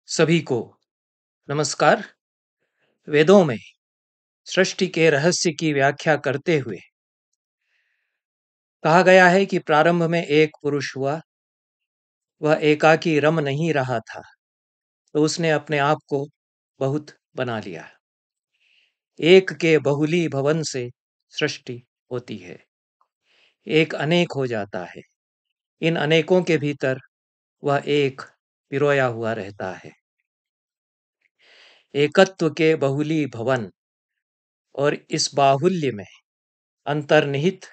सभी को नमस्कार। वेदों में सृष्टि के रहस्य की व्याख्या करते हुए कहा गया है कि प्रारंभ में एक पुरुष हुआ। वह एकाकी रम नहीं रहा था, तो उसने अपने आप को बहुत बना लिया। एक के बहुली भवन से सृष्टि होती है, एक अनेक हो जाता है। इन अनेकों के भीतर वह एक पिरोया हुआ रहता है। एकत्व के बहुली भवन और इस बाहुल्य में अंतर्निहित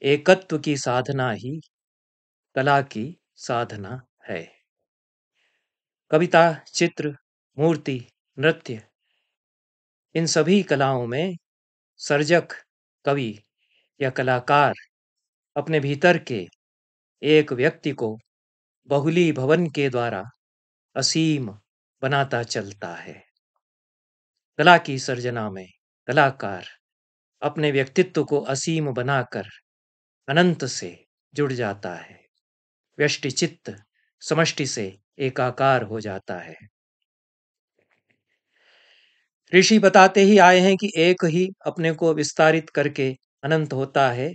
एकत्व की साधना ही कला की साधना है। कविता, चित्र, मूर्ति, नृत्य, इन सभी कलाओं में सर्जक, कवि या कलाकार अपने भीतर के एक व्यक्ति को बहुली भवन के द्वारा असीम बनाता चलता है। कला की सर्जना में कलाकार अपने व्यक्तित्व को असीम बनाकर अनंत से जुड़ जाता है। व्यष्टि चित्त समष्टि से एकाकार हो जाता है। ऋषि बताते ही आए हैं कि एक ही अपने को विस्तारित करके अनंत होता है।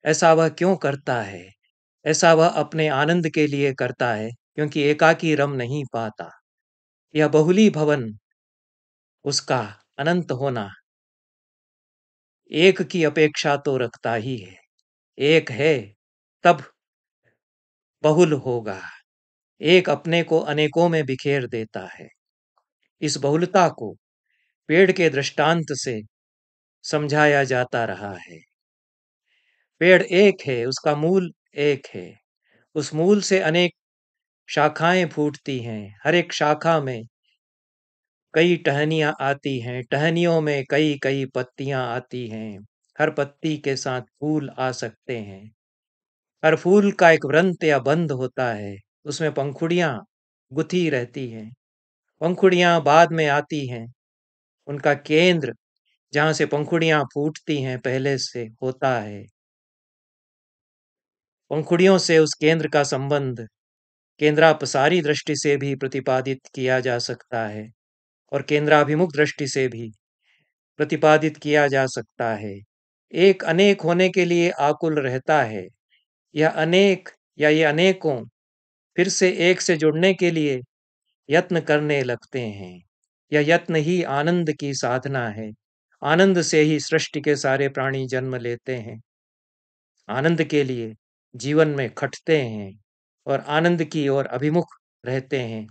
ऐसा वह क्यों करता है? ऐसा वह अपने आनंद के लिए करता है, क्योंकि एकाकी रम नहीं पाता। यह बहुली भवन, उसका अनंत होना, एक की अपेक्षा तो रखता ही है। एक है तब बहुल होगा। एक अपने को अनेकों में बिखेर देता है। इस बहुलता को पेड़ के दृष्टांत से समझाया जाता रहा है। पेड़ एक है, उसका मूल एक है। उस मूल से अनेक शाखाएं फूटती हैं। हर एक शाखा में कई टहनियां आती हैं। टहनियों में कई कई पत्तियां आती हैं। हर पत्ती के साथ फूल आ सकते हैं। हर फूल का एक वृंत या बंध होता है। उसमें पंखुड़ियां गुथी रहती हैं। पंखुड़ियां बाद में आती हैं। उनका केंद्र, जहां से पंखुड़ियां फूटती हैं, पहले से होता है। पंखुड़ियों से उस केंद्र का संबंध केंद्रापसारी दृष्टि से भी प्रतिपादित किया जा सकता है और केंद्राभिमुख दृष्टि से भी प्रतिपादित किया जा सकता है। एक अनेक होने के लिए आकुल रहता है। यह अनेक या ये अनेकों फिर से एक से जुड़ने के लिए यत्न करने लगते हैं। यह यत्न ही आनंद की साधना है। आनंद से ही सृष्टि के सारे प्राणी जन्म लेते हैं। आनंद के लिए जीवन में खटते हैं और आनंद की ओर अभिमुख रहते हैं।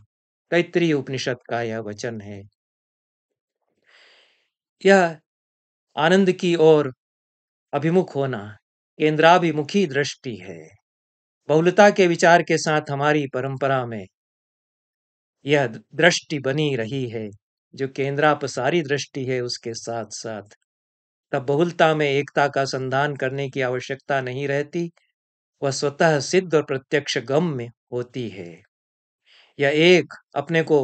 तैत्तिरीय उपनिषद का यह वचन है। यह आनंद की ओर अभिमुख होना केंद्राभिमुखी दृष्टि है। बहुलता के विचार के साथ हमारी परंपरा में यह दृष्टि बनी रही है, जो केंद्रापसारी दृष्टि है। उसके साथ साथ तब बहुलता में एकता का संधान करने की आवश्यकता नहीं रहती। वह स्वतः सिद्ध और प्रत्यक्ष गम में होती है। यह एक अपने को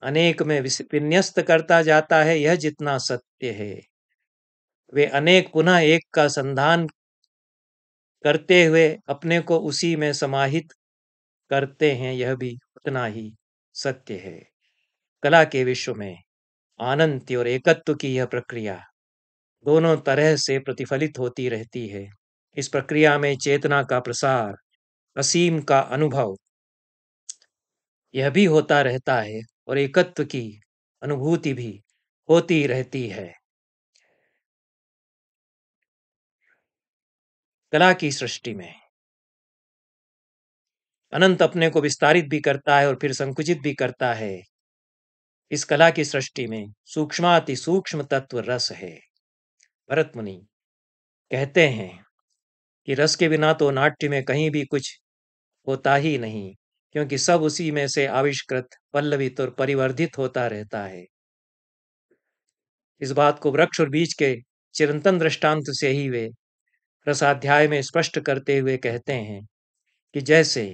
अनेक में विन्यस्त करता जाता है, यह जितना सत्य है। वे अनेक पुनः एक का संधान करते हुए अपने को उसी में समाहित करते हैं, यह भी उतना ही सत्य है। कला के विश्व में आनंद और एकत्व की यह प्रक्रिया दोनों तरह से प्रतिफलित होती रहती है। इस प्रक्रिया में चेतना का प्रसार, असीम का अनुभव, यह भी होता रहता है और एकत्व की अनुभूति भी होती रहती है। कला की सृष्टि में अनंत अपने को विस्तारित भी करता है और फिर संकुचित भी करता है। इस कला की सृष्टि में सूक्ष्माति सूक्ष्म तत्व रस है। भरत मुनि कहते हैं कि रस के बिना तो नाट्य में कहीं भी कुछ होता ही नहीं, क्योंकि सब उसी में से आविष्कृत, पल्लवित और परिवर्धित होता रहता है। इस बात को वृक्ष और बीज के चिरंतन दृष्टांत से ही वे रसाध्याय में स्पष्ट करते हुए कहते हैं कि जैसे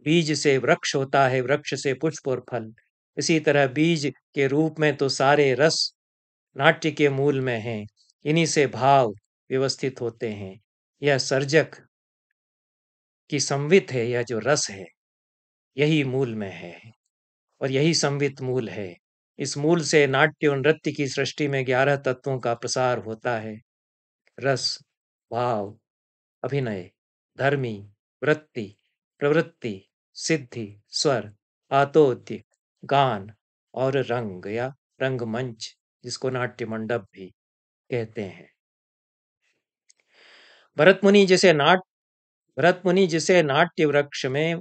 बीज से वृक्ष होता है, वृक्ष से पुष्प और फल, इसी तरह बीज के रूप में तो सारे रस नाट्य के मूल में हैं। इन्हीं से भाव व्यवस्थित होते हैं। यह सर्जक की संवित है। यह जो रस है, यही मूल में है। और यही संवित मूल है। इस मूल से नाट्य और नृत्य की सृष्टि में 11 तत्वों का प्रसार होता है। रस, भाव, अभिनय, धर्मी, वृत्ति, प्रवृत्ति, सिद्धि, स्वर, आतोद्य, गान और रंग या रंगमंच, जिसको नाट्य मंडप भी कहते हैं। भरत मुनि जिसे नाट्य वृक्ष में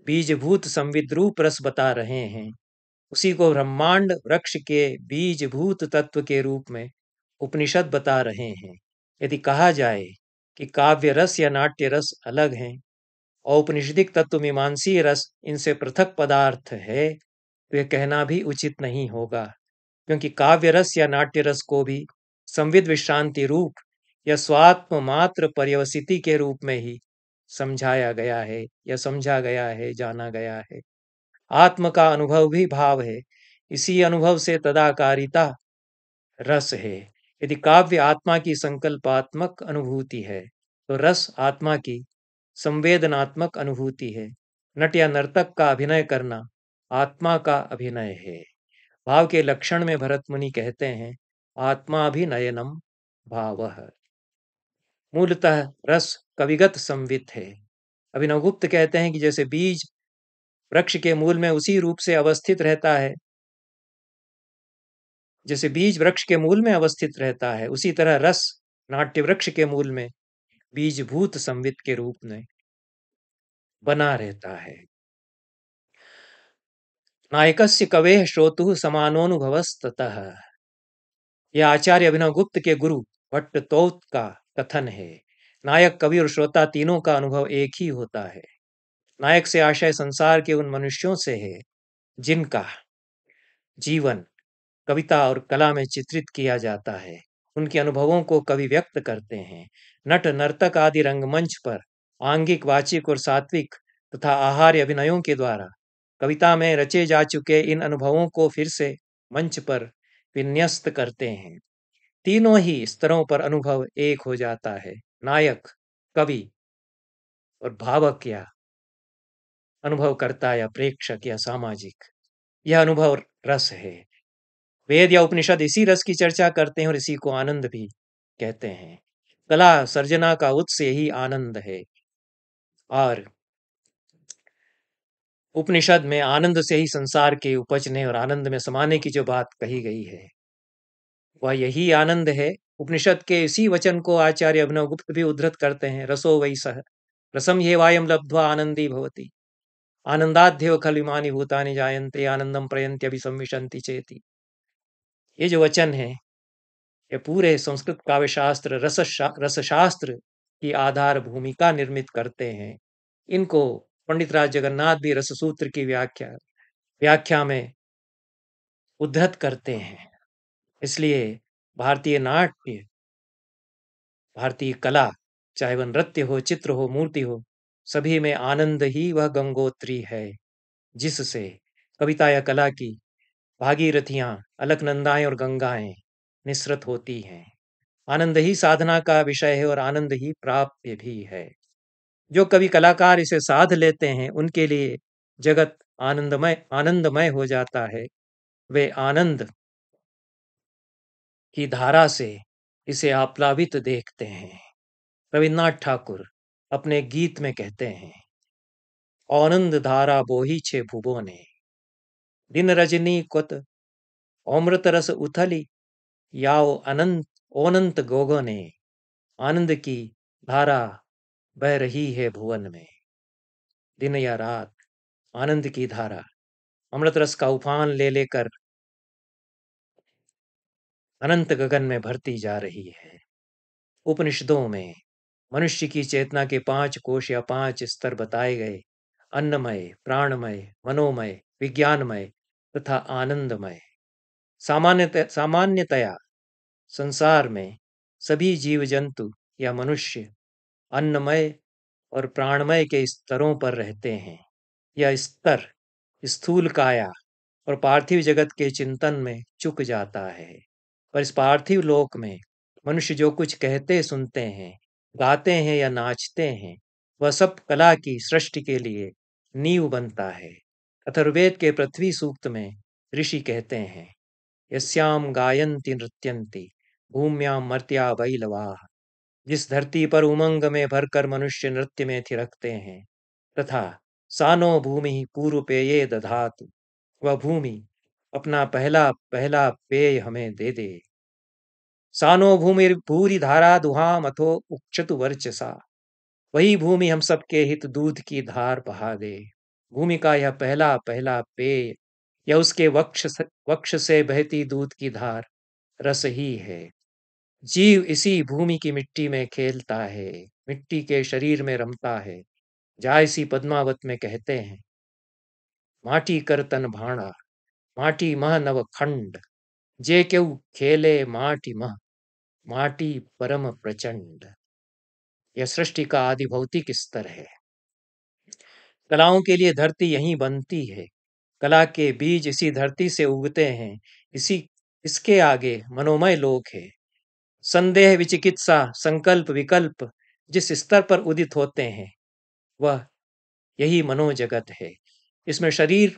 बीजभूत संविद्रूप रस बता रहे हैं, उसी को ब्रह्मांड वृक्ष के बीजभूत तत्व के रूप में उपनिषद बता रहे हैं। यदि कहा जाए कि काव्य रस या नाट्य रस अलग हैं, औपनिषदिक तत्व मीमांसीय रस इनसे पृथक पदार्थ है, तो यह कहना भी उचित नहीं होगा, क्योंकि काव्य रस या नाट्य रस को भी संविद विश्रांति रूप या स्वात्म मात्र पर्यवसिति के रूप में ही समझाया गया है या समझा गया है, जाना गया है। आत्म का अनुभव भी भाव है, इसी अनुभव से तदाकारिता रस है। यदि काव्य आत्मा की संकल्पात्मक अनुभूति है, तो रस आत्मा की संवेदनात्मक अनुभूति है। नट या नर्तक का अभिनय करना आत्मा का अभिनय है। भाव के लक्षण में भरत मुनि कहते हैं, आत्माभिनयनम भावः। मूलतः रस कविगत संवित है। अभिनवगुप्त कहते हैं कि जैसे बीज वृक्ष के मूल में उसी रूप से अवस्थित रहता है, जैसे बीज वृक्ष के मूल में अवस्थित रहता है, उसी तरह रस नाट्य वृक्ष के मूल में बीजभूत संवित के रूप में बना रहता है। नायकस्य कवेः श्रोतुः समानोनुभवस्ततः। यह आचार्य अभिनव गुप्त के गुरु भट्टतोत का कथन है। नायक, कवि और श्रोता तीनों का अनुभव एक ही होता है। नायक से आशय संसार के उन मनुष्यों से है जिनका जीवन कविता और कला में चित्रित किया जाता है। उनके अनुभवों को कवि व्यक्त करते हैं। नट, नर्तक आदि रंगमंच पर आंगिक, वाचिक और सात्विक तथा आहार्य अभिनयों के द्वारा कविता में रचे जा चुके इन अनुभवों को फिर से मंच पर विन्यस्त करते हैं। तीनों ही स्तरों पर अनुभव एक हो जाता है। नायक, कवि और भावक या अनुभवकर्ता या प्रेक्षक या सामाजिक, यह अनुभव रस है। वेद या उपनिषद इसी रस की चर्चा करते हैं और इसी को आनंद भी कहते हैं। कला सर्जना का उत्स यही आनंद है, और उपनिषद में आनंद से ही संसार के उपजने और आनंद में समाने की जो बात कही गई है, वह यही आनंद है। उपनिषद के इसी वचन को आचार्य अभिनव गुप्त भी उद्धृत करते हैं। रसो वै सह रसम ह्येवायं लब्ध्वा आनंदी भवति, आनंदाध्येव खलु इमानि भूतानि जायन्ते, आनंदम प्रयन्ति अभिसंविशन्ति चेति। ये जो वचन है, ये पूरे संस्कृत काव्य शास्त्र रसशास्त्र की आधार भूमिका निर्मित करते हैं। इनको पंडित राज जगन्नाथ भी रस सूत्र की व्याख्या में उद्धृत करते हैं। इसलिए भारतीय नाट्य, भारतीय कला, चाहे वह नृत्य हो, चित्र हो, मूर्ति हो, सभी में आनंद ही वह गंगोत्री है, जिससे कविता या कला की भागीरथियां, अलकनंदाएं और गंगाएं निसृत होती हैं। आनंद ही साधना का विषय है और आनंद ही प्राप्य भी है। जो कवि कलाकार इसे साध लेते हैं, उनके लिए जगत आनंदमय हो जाता है। वे आनंद की धारा से इसे आप्लावित देखते हैं। रविन्द्रनाथ ठाकुर अपने गीत में कहते हैं, आनंद धारा बोही छे भुवने, दिन रजनी कुत अमृत रस उथली, याओ अनंत अनंत गोगने। आनंद की धारा बह रही है भुवन में, दिन या रात आनंद की धारा अमृत रस का उफान ले लेकर अनंत गगन में भरती जा रही है। उपनिषदों में मनुष्य की चेतना के 5 कोश या 5 स्तर बताए गए, अन्नमय, प्राणमय, मनोमय, विज्ञानमय तथा आनंदमय। सामान्यतया संसार में सभी जीव जंतु या मनुष्य अन्नमय और प्राणमय के स्तरों पर रहते हैं। यह स्तर स्थूल काया और पार्थिव जगत के चिंतन में चुक जाता है। पर इस पार्थिव लोक में मनुष्य जो कुछ कहते सुनते हैं, गाते हैं या नाचते हैं, वह सब कला की सृष्टि के लिए नींव बनता है। अथर्ववेद के पृथ्वी सूक्त में ऋषि कहते हैं, यस्याम गायन्ति नृत्यन्ति भूम्याम मर्त्या वैलवाः। जिस धरती पर उमंग में भरकर मनुष्य नृत्य में थिरकते हैं, तथा सानो भूमि पूर्व पेये दधातु, वह भूमि अपना पहला पहला पेय हमें दे दे। सानो भूमि भूरी धारा दुहाम अथो उक्षतु वर्चसा, वही भूमि हम सबके हित दूध की धार बहा दे। भूमि का यह पहला पहला पेय या उसके वक्ष से बहती दूध की धार रस ही है। जीव इसी भूमि की मिट्टी में खेलता है, मिट्टी के शरीर में रमता है। जायसी पद्मावत में कहते हैं, माटी कर तन भाणा, माटी मह नव खंड, जे क्यों खेले माटी मह, माटी परम प्रचंड। यह सृष्टि का आदि भौतिक स्तर है। कलाओं के लिए धरती यहीं बनती है। कला के बीज इसी धरती से उगते हैं। इसी इसके आगे मनोमय लोक है। संदेह विचिकित्सा संकल्प विकल्प जिस स्तर पर उदित होते हैं, वह यही मनोजगत है। इसमें शरीर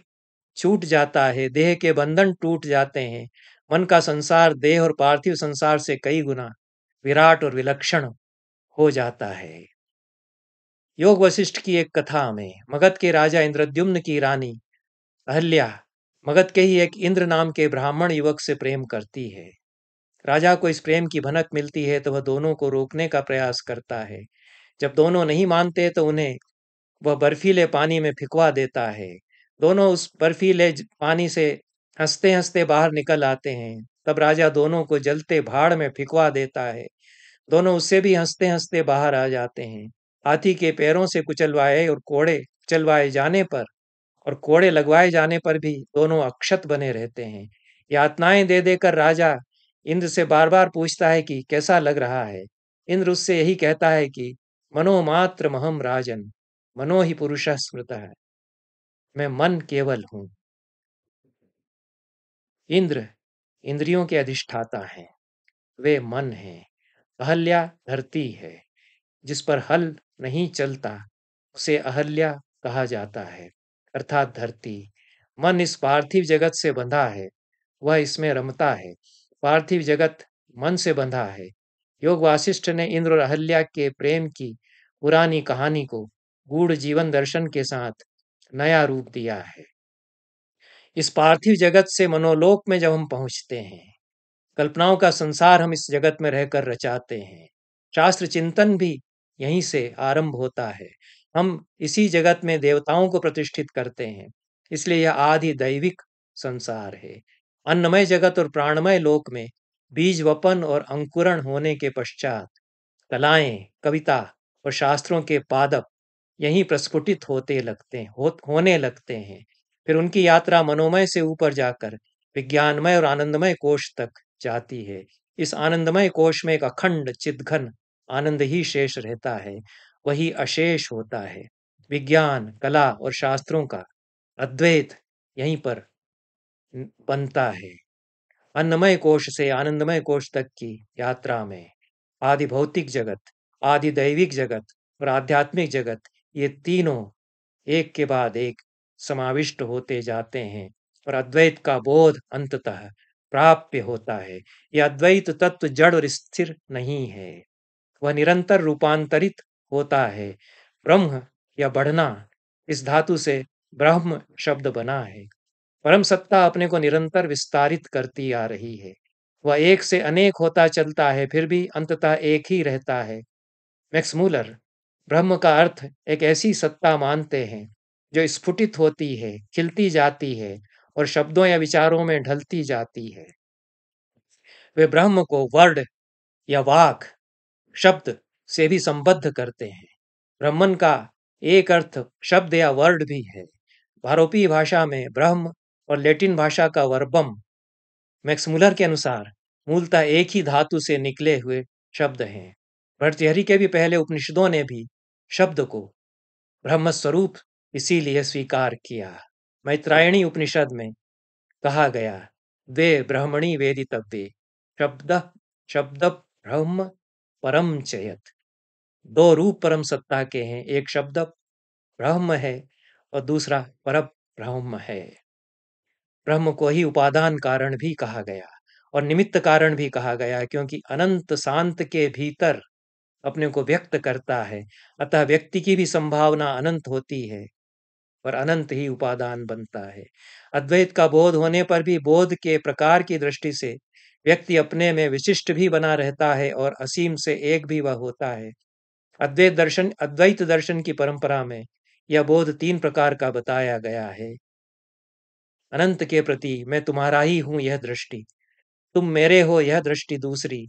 छूट जाता है, देह के बंधन टूट जाते हैं। मन का संसार देह और पार्थिव संसार से कई गुना विराट और विलक्षण हो जाता है। योग वशिष्ठ की एक कथा में मगध के राजा इंद्रद्युम्न की रानी अहल्या मगध के ही एक इंद्र नाम के ब्राह्मण युवक से प्रेम करती है। राजा को इस प्रेम की भनक मिलती है तो वह दोनों को रोकने का प्रयास करता है। जब दोनों नहीं मानते तो उन्हें वह बर्फीले पानी में फिकवा देता है। दोनों उस बर्फीले पानी से हंसते हंसते बाहर निकल आते हैं। तब राजा दोनों को जलते भाड़ में फिकवा देता है। दोनों उससे भी हंसते हंसते बाहर आ जाते हैं। हाथी के पैरों से कुचलवाए जाने पर और कोड़े लगवाए जाने पर भी दोनों अक्षत बने रहते हैं। यातनाएं दे देकर राजा इंद्र से बार बार पूछता है कि कैसा लग रहा है। इंद्र उससे यही कहता है कि मनोमात्र महम राजन, मनो ही पुरुष स्मृत है, मैं मन केवल हूं। इंद्र इंद्रियों के अधिष्ठाता हैं, वे मन हैं। अहल्या धरती है, जिस पर हल नहीं चलता उसे अहल्या कहा जाता है, अर्थात धरती। मन इस पार्थिव जगत से बंधा है, वह इसमें रमता है। पार्थिव जगत मन से बंधा है। योग वासिष्ठ ने इंद्र और अहल्या के प्रेम की पुरानी कहानी को गूढ़ जीवन दर्शन के साथ नया रूप दिया है। इस पार्थिव जगत से मनोलोक में जब हम पहुंचते हैं, कल्पनाओं का संसार हम इस जगत में रहकर रचाते हैं। शास्त्र चिंतन भी यहीं से आरंभ होता है। हम इसी जगत में देवताओं को प्रतिष्ठित करते हैं, इसलिए यह आदि दैविक संसार है। अन्नमय जगत और प्राणमय लोक में बीज वपन और अंकुरण होने के पश्चात कलाएं, कविता और शास्त्रों के पादप यहीं प्रस्फुटित होने लगते हैं। फिर उनकी यात्रा मनोमय से ऊपर जाकर विज्ञानमय और आनंदमय कोश तक जाती है। इस आनंदमय कोश में एक अखंड चिद्घन आनंद ही शेष रहता है, वही अशेष होता है। विज्ञान, कला और शास्त्रों का अद्वैत यहीं पर बनता है। अन्नमय कोश से आनंदमय कोश तक की यात्रा में आदि भौतिक जगत, आदि दैविक जगत और आध्यात्मिक जगत, ये तीनों एक के बाद एक समाविष्ट होते जाते हैं और अद्वैत का बोध अंततः प्राप्य होता है। यह अद्वैत तत्व जड़ और स्थिर नहीं है, वह निरंतर रूपांतरित होता है। ब्रह्म या बढ़ना, इस धातु से ब्रह्म शब्द बना है। परम सत्ता अपने को निरंतर विस्तारित करती आ रही है। वह एक से अनेक होता चलता है, फिर भी अंततः एक ही रहता है। मैक्स मूलर ब्रह्म का अर्थ एक ऐसी सत्ता मानते हैं जो स्फुटित होती है, खिलती जाती है और शब्दों या विचारों में ढलती जाती है। वे ब्रह्म को वर्ड या वाक शब्द से भी संबद्ध करते हैं। ब्रह्मन का एक अर्थ शब्द या वर्ड भी है। भारोपीय भाषा में ब्रह्म और लैटिन भाषा का वर्बम मैक्स मुलर के अनुसार मूलतः एक ही धातु से निकले हुए शब्द हैं। भर्तृहरि के भी पहले उपनिषदों ने भी शब्द को ब्रह्म स्वरूप इसीलिए स्वीकार किया। मैत्रायणी उपनिषद में कहा गया, वे ब्रह्मणि वेदितव्ये शब्द शब्द ब्रह्म परम चयत। दो रूप परम सत्ता के हैं, एक शब्द ब्रह्म है और दूसरा पर ब्रह्म है। ब्रह्म को ही उपादान कारण भी कहा गया और निमित्त कारण भी कहा गया, क्योंकि अनंत शांत के भीतर अपने को व्यक्त करता है। अतः व्यक्ति की भी संभावना अनंत होती है और अनंत ही उपादान बनता है। अद्वैत का बोध होने पर भी बोध के प्रकार की दृष्टि से व्यक्ति अपने में विशिष्ट भी बना रहता है और असीम से एक भी वह होता है। अद्वैत दर्शन की परंपरा में यह बोध तीन प्रकार का बताया गया है। अनंत के प्रति मैं तुम्हारा ही हूं यह दृष्टि, तुम मेरे हो यह दृष्टि दूसरी,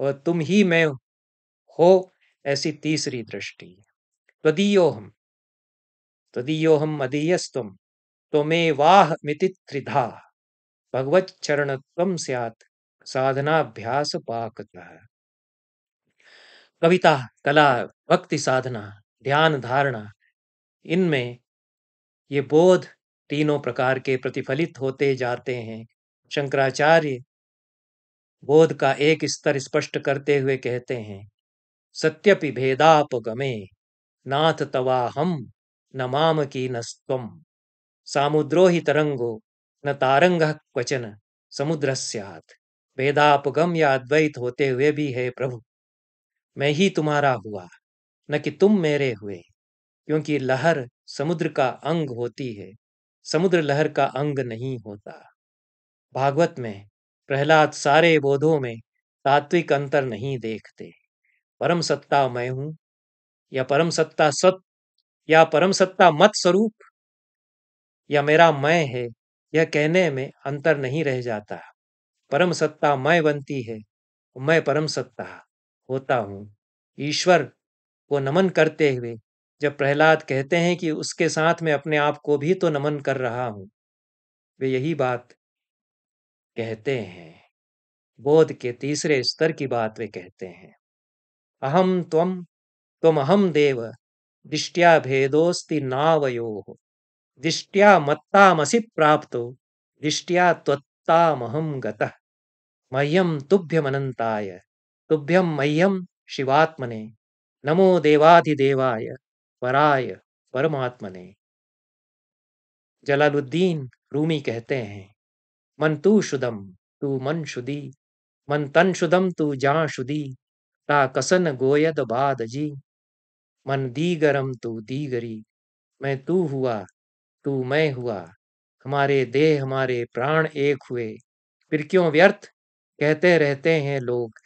और तुम ही मैं हो ऐसी तीसरी दृष्टि। त्वदीयोहम त्वदीयोहम मदीयस्त्वम त्वमेवाह मिति त्रिधा भगवत चरणत्वम स्यात् साधनाभ्यास पाकतः। कविता, कला, भक्ति साधना, ध्यान धारणा, इनमें ये बोध तीनों प्रकार के प्रतिफलित होते जाते हैं। शंकराचार्य बोध का एक स्तर स्पष्ट करते हुए कहते हैं, सत्यपि भेदापगमे नाथ तवाहम न माम की नस्त्वम सामुद्रो ही तरंगो न तारंगः क्वचन समुद्रस्यात्। भेदापगम या अद्वैत होते हुए भी है प्रभु, मैं ही तुम्हारा हुआ, न कि तुम मेरे हुए, क्योंकि लहर समुद्र का अंग होती है, समुद्र लहर का अंग नहीं होता। भागवत में प्रहलाद सारे बोधों में तात्विक अंतर नहीं देखते। परम सत्ता मैं हूं या परम सत्ता सत या परम सत्ता मत स्वरूप या मेरा मैं है, यह कहने में अंतर नहीं रह जाता। परम सत्ता मैं बनती है, मैं परम सत्ता होता हूं। ईश्वर को नमन करते हुए जब प्रहलाद कहते हैं कि उसके साथ में अपने आप को भी तो नमन कर रहा हूं, वे यही बात कहते हैं। बोध के तीसरे स्तर की बात वे कहते हैं। अहम त्वम त्वम अहम देव दिष्ट्या भेदोस्ति नावयोः दिष्ट्या मत्तामसि प्राप्तो दिष्ट्या त्वत्तामहं गतः मह्यं तुभ्यमनन्ताय तुभ्यं मह्यं शिवात्मने नमो देवाधिदेवाय पराय परमात्मने। जलालुद्दीन रूमी कहते हैं, मन तू शुदम तू मन शुदी, मन तन शुदम तू जा शुदी, ता कसन गोयद बादजी, मन दीगरम तू दीगरी, मैं तू हुआ तू मैं हुआ, हमारे देह हमारे प्राण एक हुए, फिर क्यों व्यर्थ कहते रहते हैं लोग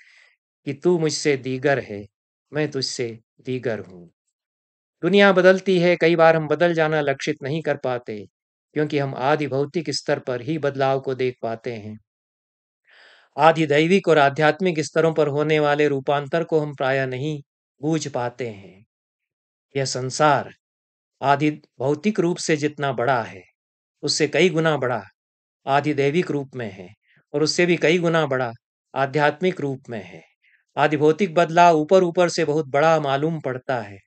कि तू मुझसे दीगर है, मैं तुझसे दीगर हूं। दुनिया बदलती है, कई बार हम बदल जाना लक्षित नहीं कर पाते, क्योंकि हम आदि भौतिक स्तर पर ही बदलाव को देख पाते हैं। आदि दैविक और आध्यात्मिक स्तरों पर होने वाले रूपांतर को हम प्रायः नहीं बूझ पाते हैं। यह संसार आदि भौतिक रूप से जितना बड़ा है, उससे कई गुना बड़ा आदि दैविक रूप में है, और उससे भी कई गुना बड़ा आध्यात्मिक रूप में है। आदि भौतिक बदलाव ऊपर ऊपर से बहुत बड़ा मालूम पड़ता है,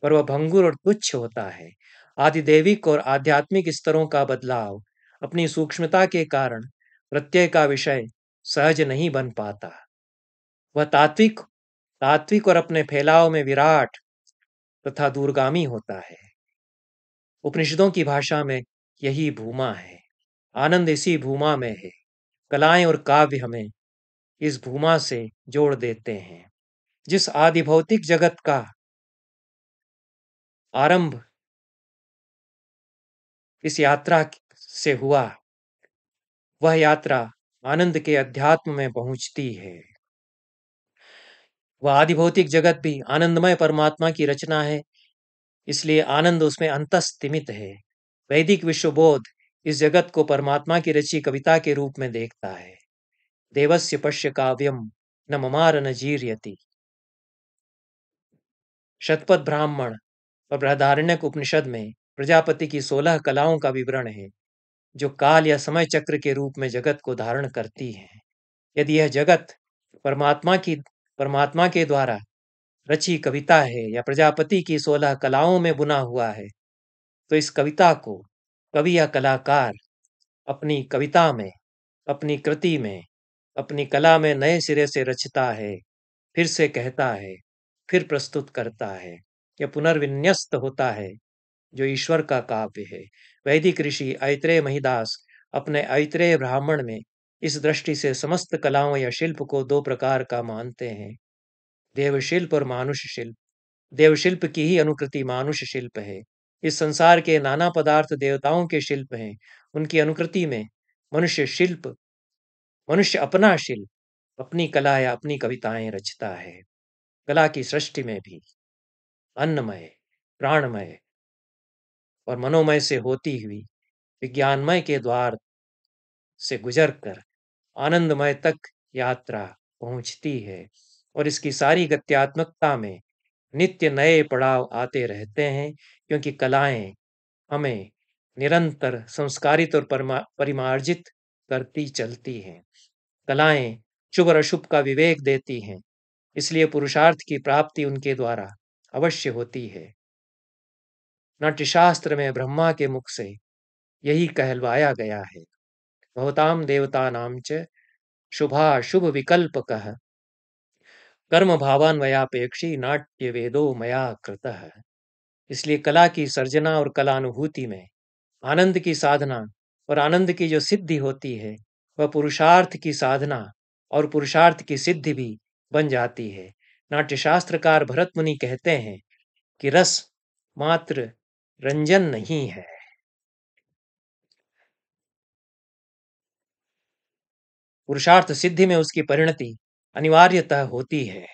पर वह भंगुर और तुच्छ होता है। आदि दैविक और आध्यात्मिक स्तरों का बदलाव अपनी सूक्ष्मता के कारण प्रत्यय का विषय सहज नहीं बन पाता। वह तात्विक तात्विक और अपने फैलाव में विराट तथा दूरगामी होता है। उपनिषदों की भाषा में यही भूमा है, आनंद इसी भूमा में है। कलाएं और काव्य हमें इस भूमा से जोड़ देते हैं। जिस आदि भौतिक जगत का आरंभ इस यात्रा से हुआ, वह यात्रा आनंद के अध्यात्म में पहुंचती है। वह आदि भौतिक जगत भी आनंदमय परमात्मा की रचना है, इसलिए आनंद उसमें अंतस्तिमित है। वैदिक विश्वबोध इस जगत को परमात्मा की रची कविता के रूप में देखता है। देवस्य पश्य काव्यम न ममार न जीर्यति। शतपथ ब्राह्मण और बृहदारण्यक उपनिषद में प्रजापति की 16 कलाओं का विवरण है, जो काल या समय चक्र के रूप में जगत को धारण करती हैं। यदि यह जगत परमात्मा के द्वारा रची कविता है या प्रजापति की 16 कलाओं में बुना हुआ है, तो इस कविता को कवि या कलाकार अपनी कविता में, अपनी कृति में, अपनी कला में नए सिरे से रचता है, फिर से कहता है, फिर प्रस्तुत करता है, यह पुनर्विन्यस्त होता है। जो ईश्वर का काव्य है। वैदिक ऋषि ऐत्रेय महिदास अपने ऐत्रेय ब्राह्मण में इस दृष्टि से समस्त कलाओं या शिल्प को दो प्रकार का मानते हैं, देवशिल्प और मानुष शिल्प। देवशिल्प की ही अनुकृति मानुष शिल्प है। इस संसार के नाना पदार्थ देवताओं के शिल्प हैं, उनकी अनुकृति में मनुष्य शिल्प, मनुष्य अपना शिल्प, अपनी कला या अपनी कविताएं रचता है। कला की सृष्टि में भी अन्नमय, प्राणमय और मनोमय से होती हुई विज्ञानमय के द्वार से गुजरकर आनंदमय तक यात्रा पहुंचती है, और इसकी सारी गत्यात्मकता में नित्य नए पड़ाव आते रहते हैं, क्योंकि कलाएं हमें निरंतर संस्कारित और परिमार्जित करती चलती हैं। कलाएं शुभ और अशुभ का विवेक देती हैं, इसलिए पुरुषार्थ की प्राप्ति उनके द्वारा अवश्य होती है। नाट्यशास्त्र में ब्रह्मा के मुख से यही कहलवाया गया है, भवताम देवतानां च शुभाशुभ विकल्पकः कर्म भावान्वयापेक्षी नाट्य वेदो मया कृतः। इसलिए कला की सर्जना और कलानुभूति में आनंद की साधना और आनंद की जो सिद्धि होती है, वह पुरुषार्थ की साधना और पुरुषार्थ की सिद्धि भी बन जाती है। नाट्यशास्त्रकार भरत मुनि कहते हैं कि रस मात्र रंजन नहीं है, पुरुषार्थ सिद्धि में उसकी परिणति अनिवार्यतः होती है,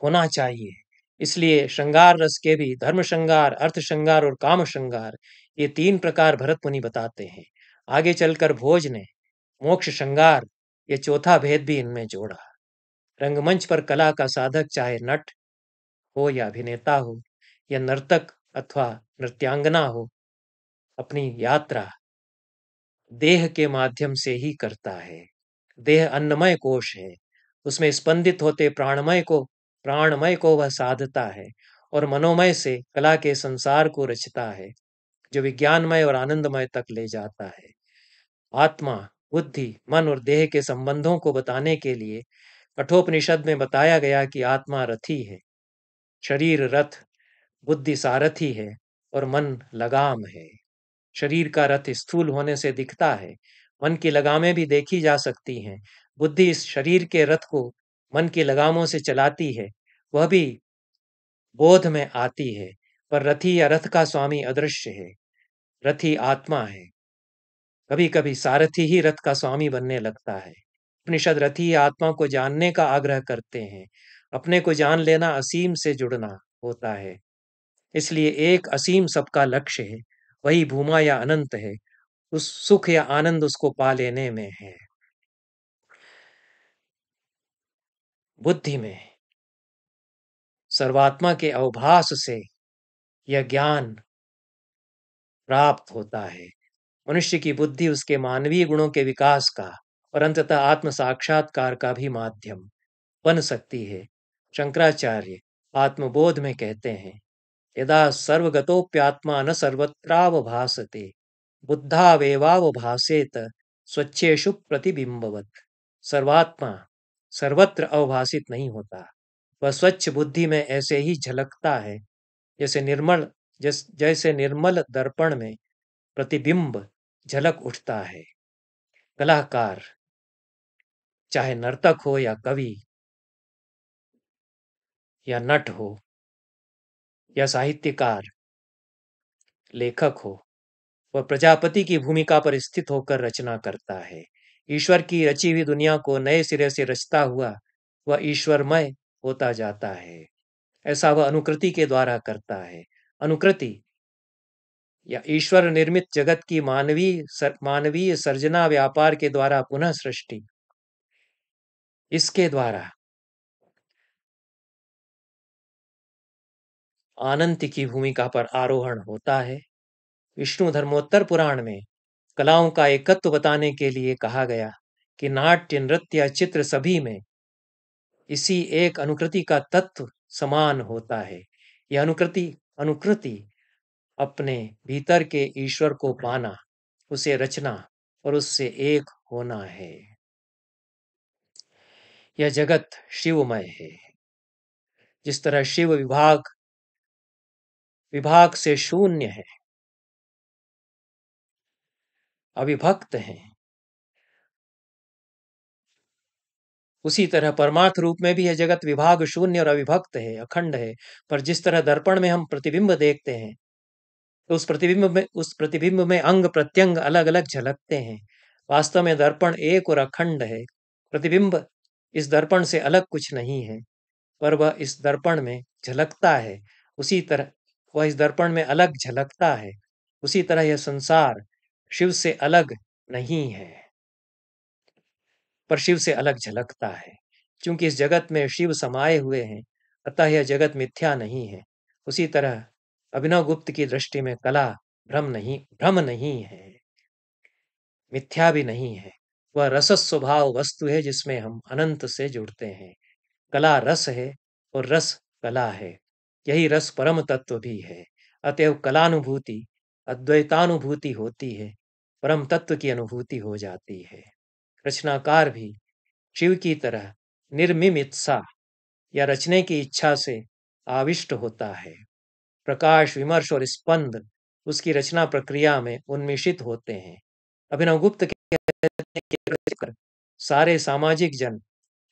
होना चाहिए। इसलिए श्रृंगार रस के भी धर्म श्रृंगार, अर्थ श्रृंगार और काम श्रृंगार, ये तीन प्रकार भरत मुनि बताते हैं। आगे चलकर भोज ने मोक्ष श्रृंगार, ये चौथा भेद भी इनमें जोड़ा। रंगमंच पर कला का साधक चाहे नट हो या अभिनेता हो या नर्तक अथवा नृत्यांगना हो, अपनी यात्रा देह के माध्यम से ही करता है। देह अन्नमय कोश है, उसमें स्पंदित होते प्राणमय को वह साधता है और मनोमय से कला के संसार को रचता है, जो विज्ञानमय और आनंदमय तक ले जाता है। आत्मा, बुद्धि, मन और देह के संबंधों को बताने के लिए कठोपनिषद में बताया गया कि आत्मा रथी है, शरीर रथ, बुद्धि सारथी है और मन लगाम है। शरीर का रथ स्थूल होने से दिखता है, मन की लगामें भी देखी जा सकती हैं। बुद्धि इस शरीर के रथ को मन की लगामों से चलाती है, वह भी बोध में आती है, पर रथी या रथ का स्वामी अदृश्य है, रथी आत्मा है। कभी कभी सारथी ही रथ का स्वामी बनने लगता है। उपनिषद रथी आत्मा को जानने का आग्रह करते हैं। अपने को जान लेना असीम से जुड़ना होता है, इसलिए एक असीम सबका लक्ष्य है, वही भूमा या अनंत है। उस सुख या आनंद उसको पा लेने में है। बुद्धि में सर्वात्मा के अवभास से यह ज्ञान प्राप्त होता है। मनुष्य की बुद्धि उसके मानवीय गुणों के विकास का और अंततः आत्म साक्षात्कार का भी माध्यम बन सकती है। शंकराचार्य आत्मबोध में कहते हैं, यदा सर्वगतोप्यात्मा न सर्वत्रावभासते बुद्धावेवावभासेत स्वच्छेषु प्रतिबिंबवत। सर्वात्मा सर्वत्र अवभासित नहीं होता, वह स्वच्छ बुद्धि में ऐसे ही झलकता है, जैसे निर्मल दर्पण में प्रतिबिंब झलक उठता है। कलाकार चाहे नर्तक हो या कवि या नट हो या साहित्यकार, लेखक हो, वह प्रजापति की भूमिका पर स्थित होकर रचना करता है। ईश्वर की रची हुई दुनिया को नए सिरे से रचता हुआ वह ईश्वरमय होता जाता है। ऐसा वह अनुकृति के द्वारा करता है। अनुकृति या ईश्वर निर्मित जगत की मानवीय सर्जना व्यापार के द्वारा पुनः सृष्टि, इसके द्वारा आनंद की भूमिका पर आरोहण होता है। विष्णु धर्मोत्तर पुराण में कलाओं का एकत्व बताने के लिए कहा गया कि नाट्य, नृत्य या चित्र सभी में इसी एक अनुकृति का तत्व समान होता है। यह अनुकृति अपने भीतर के ईश्वर को पाना, उसे रचना और उससे एक होना है। यह जगत शिवमय है। जिस तरह शिव विभाग विभाग से शून्य है, अविभक्त हैं। उसी तरह परमार्थ रूप में भी यह जगत विभाग शून्य और अविभक्त है, अखंड है। पर जिस तरह दर्पण में हम प्रतिबिंब देखते हैं, तो उस प्रतिबिंब में अंग प्रत्यंग अलग अलग झलकते हैं। वास्तव में दर्पण एक और अखंड है। प्रतिबिंब इस दर्पण से अलग कुछ नहीं है, पर वह इस दर्पण में झलकता है। उसी तरह वह इस दर्पण में अलग झलकता है। उसी तरह यह संसार शिव से अलग नहीं है, पर शिव से अलग झलकता है। क्योंकि इस जगत में शिव समाये हुए हैं, अतः यह जगत मिथ्या नहीं है। उसी तरह अभिनव गुप्त की दृष्टि में कला भ्रम नहीं है, मिथ्या भी नहीं है। वह रस स्वभाव वस्तु है जिसमें हम अनंत से जुड़ते हैं। कला रस है और रस कला है। यही रस परम तत्व भी है। अतएव कलानुभूति अद्वैतानुभूति होती है, परम तत्व की अनुभूति हो जाती है। रचनाकार भी शिव की तरह निर्मिमित्सा या रचने की इच्छा से आविष्ट होता है। प्रकाश, विमर्श और स्पंद उसकी रचना प्रक्रिया में उन्मिषित होते हैं। अभिनवगुप्त के सारे सामाजिक जन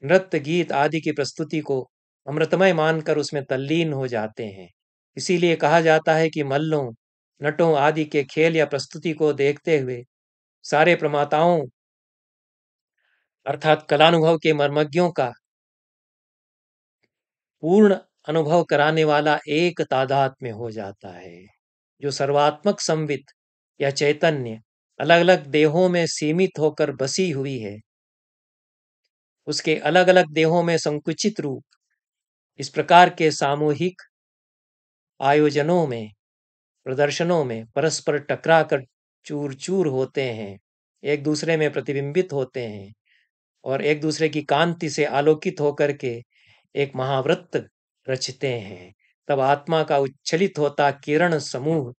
नृत्य, गीत आदि की प्रस्तुति को अमृतमय मानकर उसमें तल्लीन हो जाते हैं। इसीलिए कहा जाता है कि मल्लों, नटों आदि के खेल या प्रस्तुति को देखते हुए सारे प्रमाताओं अर्थात कलानुभव के मर्मज्ञों का पूर्ण अनुभव कराने वाला एक तादाद में हो जाता है। जो सर्वात्मक संवित या चैतन्य अलग अलग देहों में सीमित होकर बसी हुई है, उसके अलग अलग देहों में संकुचित रूप इस प्रकार के सामूहिक आयोजनों में, प्रदर्शनों में परस्पर टकरा कर चूर चूर होते हैं, एक दूसरे में प्रतिबिंबित होते हैं और एक दूसरे की कांति से आलोकित होकर के एक महावृत्त रचते हैं। तब आत्मा का उच्छलित होता किरण समूह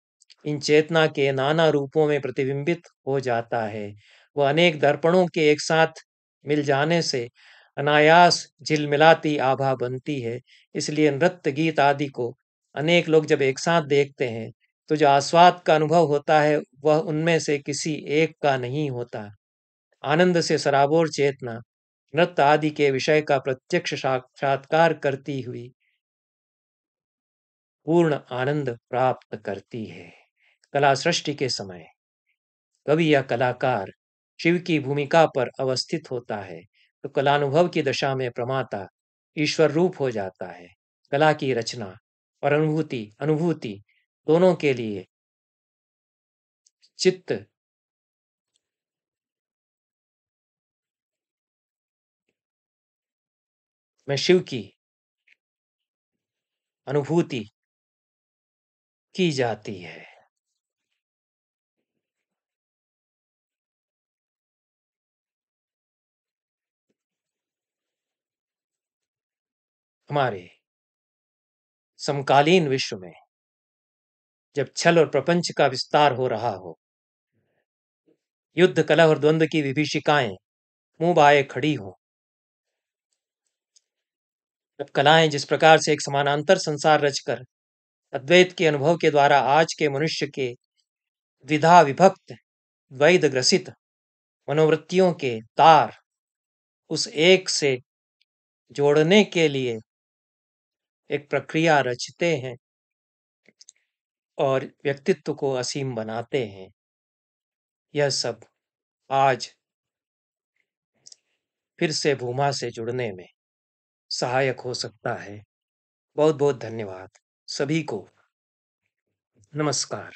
इन चेतना के नाना रूपों में प्रतिबिंबित हो जाता है। वह अनेक दर्पणों के एक साथ मिल जाने से अनायास झिलमिलाती आभा बनती है। इसलिए नृत्य, गीत आदि को अनेक लोग जब एक साथ देखते हैं, तो जो आस्वाद का अनुभव होता है वह उनमें से किसी एक का नहीं होता। आनंद से सराबोर चेतना नृत्य आदि के विषय का प्रत्यक्ष साक्षात्कार करती हुई पूर्ण आनंद प्राप्त करती है। कला सृष्टि के समय कवि या कलाकार शिव की भूमिका पर अवस्थित होता है, तो कलानुभव की दशा में प्रमाता ईश्वर रूप हो जाता है। कला की रचना और अनुभूति दोनों के लिए चित्त में शिव की अनुभूति की जाती है। हमारे समकालीन विश्व में जब छल और प्रपंच का विस्तार हो रहा हो, युद्ध, कलह और द्वंद्व की विभीषिकाएं मुंह बाए खड़ी हों, जब कलाएं जिस प्रकार से एक समानांतर संसार रचकर अद्वैत के अनुभव के द्वारा आज के मनुष्य के द्विधा विभक्त, द्वैध ग्रसित मनोवृत्तियों के तार उस एक से जोड़ने के लिए एक प्रक्रिया रचते हैं और व्यक्तित्व को असीम बनाते हैं, यह सब आज फिर से भूमा से जुड़ने में सहायक हो सकता है। बहुत बहुत धन्यवाद सभी को। नमस्कार।